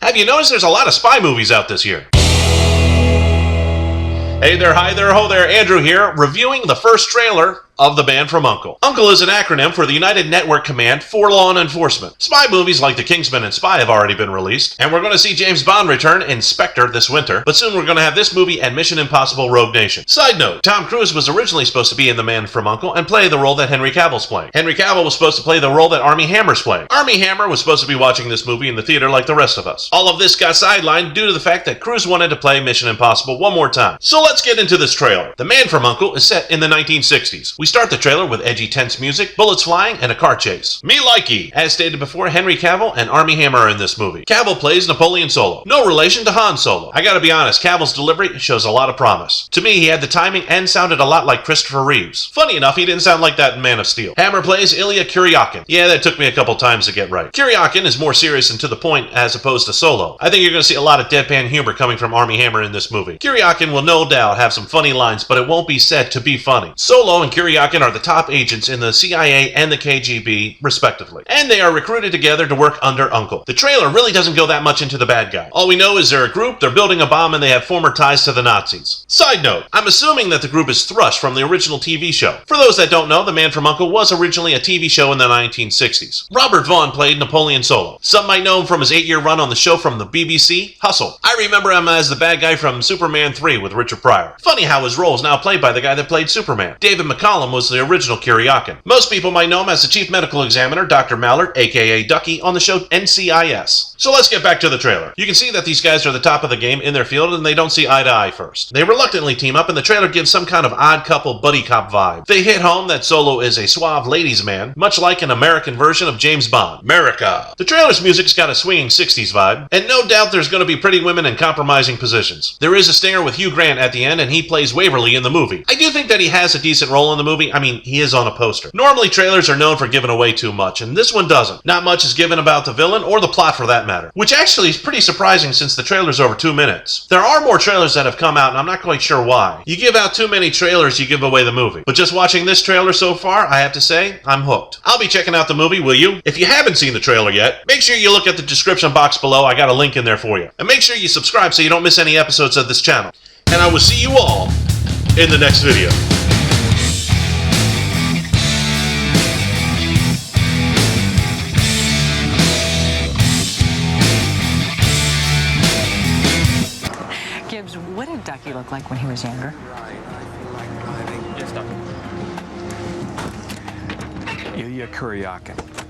Have you noticed there's a lot of spy movies out this year? Hey there, hi there, ho there, Andrew here, reviewing the first trailer of The Man from U.N.C.L.E. U.N.C.L.E. is an acronym for the United Network Command for Law Enforcement. Spy movies like The Kingsman and Spy have already been released, and we're going to see James Bond return in Spectre this winter, but soon we're going to have this movie and Mission Impossible Rogue Nation. Side note, Tom Cruise was originally supposed to be in The Man from U.N.C.L.E. and play the role that Henry Cavill's playing. Henry Cavill was supposed to play the role that Armie Hammer's playing. Armie Hammer was supposed to be watching this movie in the theater like the rest of us. All of this got sidelined due to the fact that Cruise wanted to play Mission Impossible one more time. So let's get into this trailer. The Man from U.N.C.L.E. is set in the 1960s. We start the trailer with edgy tense music, bullets flying, and a car chase. Me likey! As stated before, Henry Cavill and Armie Hammer are in this movie. Cavill plays Napoleon Solo. No relation to Han Solo. I gotta be honest, Cavill's delivery shows a lot of promise. To me, he had the timing and sounded a lot like Christopher Reeves. Funny enough, he didn't sound like that in Man of Steel. Hammer plays Ilya Kuryakin. Yeah, that took me a couple times to get right. Kuryakin is more serious and to the point as opposed to Solo. I think you're gonna see a lot of deadpan humor coming from Armie Hammer in this movie. Kuryakin will no doubt have some funny lines, but it won't be said to be funny. Solo and Kuryakin are the top agents in the CIA and the KGB, respectively. And they are recruited together to work under U.N.C.L.E. The trailer really doesn't go that much into the bad guy. All we know is they're a group, they're building a bomb, and they have former ties to the Nazis. Side note, I'm assuming that the group is Thrush from the original TV show. For those that don't know, The Man from U.N.C.L.E. was originally a TV show in the 1960s. Robert Vaughn played Napoleon Solo. Some might know him from his 8-year run on the show from the BBC, Hustle. I remember him as the bad guy from Superman 3 with Richard Pryor. Funny how his role is now played by the guy that played Superman. David McCallum was the original Kuryakin. Most people might know him as the chief medical examiner, Dr. Mallard, aka Ducky, on the show N.C.I.S. So let's get back to the trailer. You can see that these guys are the top of the game in their field and they don't see eye to eye first. They reluctantly team up and the trailer gives some kind of odd couple buddy cop vibe. They hit home that Solo is a suave ladies man, much like an American version of James Bond. America. The trailer's music's got a swinging 60s vibe, and no doubt there's going to be pretty women in compromising positions. There is a stinger with Hugh Grant at the end and he plays Waverly in the movie. I do think that he has a decent role in the movie. I mean, he is on a poster. Normally trailers are known for giving away too much, and this one doesn't. Not much is given about the villain or the plot for that matter, which actually is pretty surprising since the trailer's over 2 minutes. There are more trailers that have come out and I'm not quite sure why. You give out too many trailers, you give away the movie. But just watching this trailer so far, I have to say, I'm hooked. I'll be checking out the movie, will you? If you haven't seen the trailer yet, make sure you look at the description box below. I got a link in there for you. And make sure you subscribe so you don't miss any episodes of this channel. And I will see you all in the next video. What did Ducky look like when he was younger? Ilya Kuryakin.